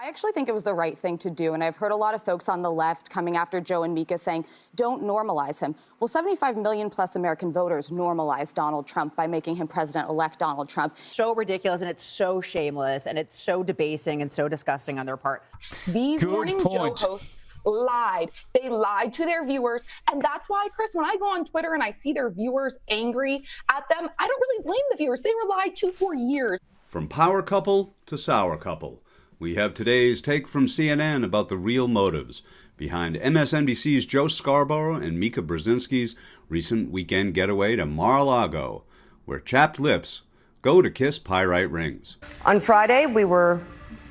I actually think it was the right thing to do, and I've heard a lot of folks on the left coming after Joe and Mika saying, don't normalize him. Well, 75 million plus American voters normalized Donald Trump by making him President-elect Donald Trump. So ridiculous, and it's so shameless, and it's so debasing and so disgusting on their part. These Morning Joe hosts lied. They lied to their viewers, and that's why, Chris, when I go on Twitter and I see their viewers angry at them, I don't really blame the viewers. They were lied to for years. From power couple to sour couple, we have today's take from CNN about the real motives behind MSNBC's Joe Scarborough and Mika Brzezinski's recent weekend getaway to Mar-a-Lago, where chapped lips go to kiss pyrite rings. On Friday, we were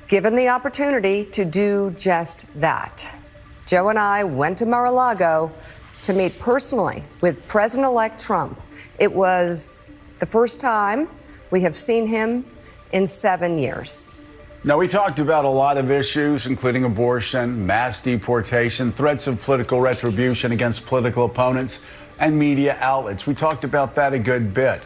given the opportunity to do just that. Joe and I went to Mar-a-Lago to meet personally with President-elect Trump. It was the first time we have seen him in 7 years. Now, we talked about a lot of issues, including abortion, mass deportation, threats of political retribution against political opponents, and media outlets. We talked about that a good bit.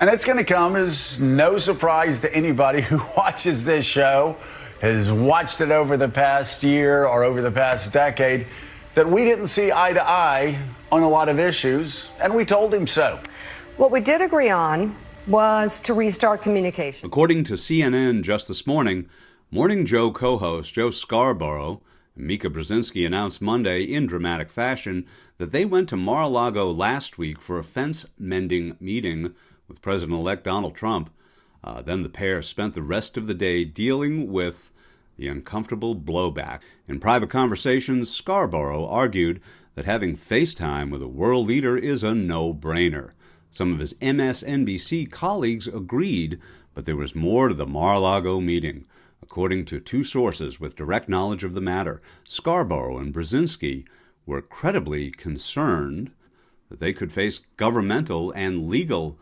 And it's going to come as no surprise to anybody who watches this show, has watched it over the past year or over the past decade, that we didn't see eye to eye on a lot of issues, and we told him so. What we did agree on was to restart communication. According to CNN just this morning, Morning Joe co-host Joe Scarborough and Mika Brzezinski announced Monday in dramatic fashion that they went to Mar-a-Lago last week for a fence-mending meeting with President-elect Donald Trump. Then the pair spent the rest of the day dealing with the uncomfortable blowback. In private conversations, Scarborough argued that having FaceTime with a world leader is a no-brainer. Some of his MSNBC colleagues agreed, but there was more to the Mar-a-Lago meeting. According to two sources with direct knowledge of the matter, Scarborough and Brzezinski were credibly concerned that they could face governmental and legal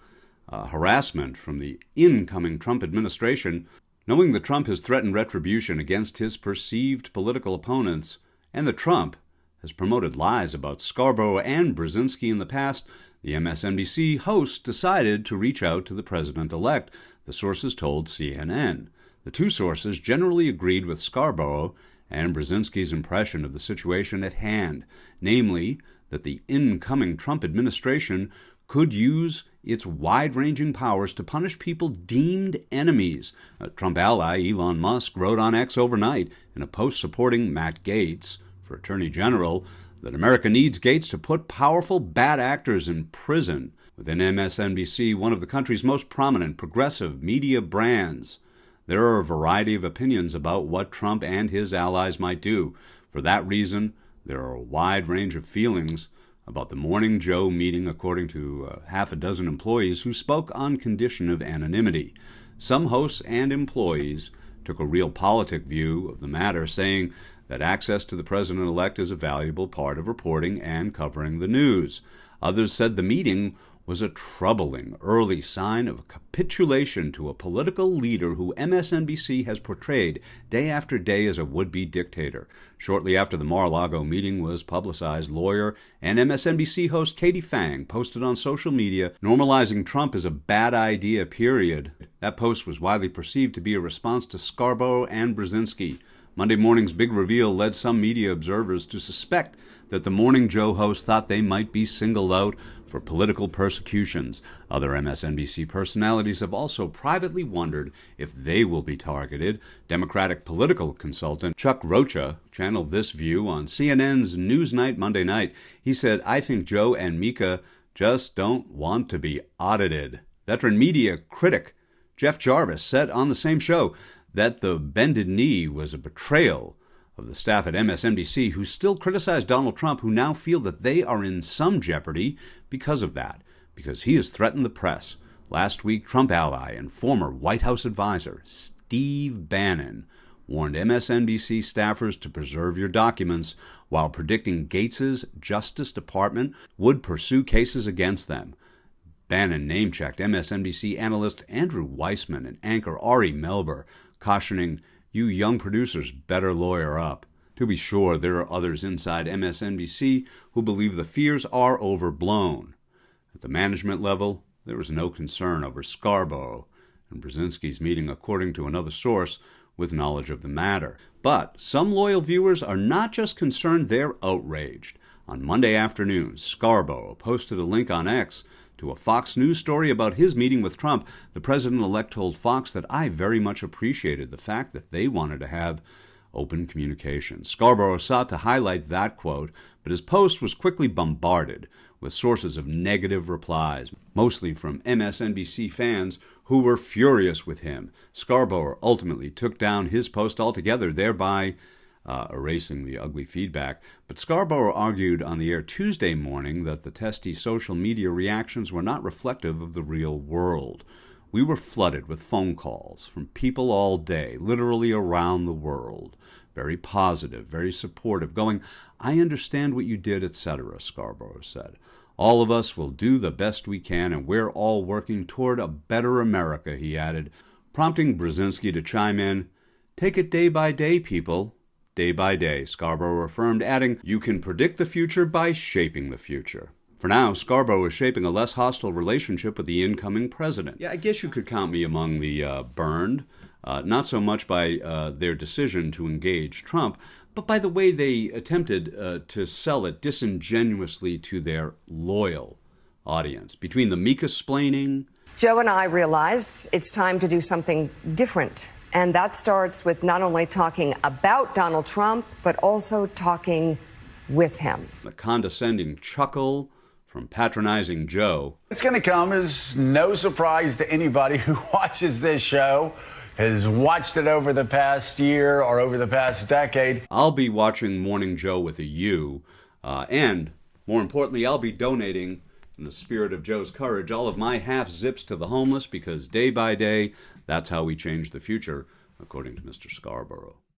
harassment from the incoming Trump administration, knowing that Trump has threatened retribution against his perceived political opponents, and that Trump has promoted lies about Scarborough and Brzezinski in the past. The MSNBC host decided to reach out to the president-elect, the sources told CNN. The two sources generally agreed with Scarborough and Brzezinski's impression of the situation at hand, namely that the incoming Trump administration could use its wide-ranging powers to punish people deemed enemies. A Trump ally, Elon Musk, wrote on X overnight in a post supporting Matt Gaetz for Attorney General that America needs Gaetz to put powerful bad actors in prison. Within MSNBC, one of the country's most prominent progressive media brands, there are a variety of opinions about what Trump and his allies might do. For that reason, there are a wide range of feelings about the Morning Joe meeting, according to half a dozen employees who spoke on condition of anonymity. Some hosts and employees took a realpolitik view of the matter, saying that access to the president-elect is a valuable part of reporting and covering the news. Others said the meeting was a troubling early sign of capitulation to a political leader who MSNBC has portrayed day after day as a would-be dictator. Shortly after the Mar-a-Lago meeting was publicized, lawyer and MSNBC host Katie Phang posted on social media, normalizing Trump is a bad idea, period. That post was widely perceived to be a response to Scarborough and Brzezinski. Monday morning's big reveal led some media observers to suspect that the Morning Joe host thought they might be singled out for political persecutions. Other MSNBC personalities have also privately wondered if they will be targeted. Democratic political consultant Chuck Rocha channeled this view on CNN's Newsnight Monday night. He said, "I think Joe and Mika just don't want to be audited." Veteran media critic Jeff Jarvis said on the same show that the bended knee was a betrayal of the staff at MSNBC, who still criticize Donald Trump, who now feel that they are in some jeopardy because of that, because he has threatened the press. Last week, Trump ally and former White House advisor Steve Bannon warned MSNBC staffers to preserve your documents while predicting Gaetz's Justice Department would pursue cases against them. Bannon name-checked MSNBC analyst Andrew Weissman and anchor Ari Melber, cautioning, "You young producers better lawyer up." To be sure, there are others inside MSNBC who believe the fears are overblown. At the management level, there is no concern over Scarborough and Brzezinski's meeting, according to another source with knowledge of the matter. But some loyal viewers are not just concerned, they're outraged. On Monday afternoon, Scarborough posted a link on X to a Fox News story about his meeting with Trump. The president-elect told Fox that I very much appreciated the fact that they wanted to have open communication. Scarborough sought to highlight that quote, but his post was quickly bombarded with sources of negative replies, mostly from MSNBC fans who were furious with him. Scarborough ultimately took down his post altogether, thereby erasing the ugly feedback. But Scarborough argued on the air Tuesday morning that the testy social media reactions were not reflective of the real world. We were flooded with phone calls from people all day, literally around the world. Very positive, very supportive, going, I understand what you did, etc., Scarborough said. All of us will do the best we can, and we're all working toward a better America, he added, prompting Brzezinski to chime in, take it day by day, people. Day by day, Scarborough affirmed, adding, you can predict the future by shaping the future. For now, Scarborough is shaping a less hostile relationship with the incoming president. Yeah, I guess you could count me among the burned, not so much by their decision to engage Trump, but by the way they attempted to sell it disingenuously to their loyal audience. Between the Mika-splaining... Joe and I realize it's time to do something different. And that starts with not only talking about Donald Trump, but also talking with him. The condescending chuckle from patronizing Joe. It's going to come as no surprise to anybody who watches this show, has watched it over the past year or over the past decade. I'll be watching Morning Joe with a U, and more importantly, I'll be donating, in the spirit of Joe's courage, all of my half zips to the homeless, because day by day, that's how we change the future, according to Mr. Scarborough.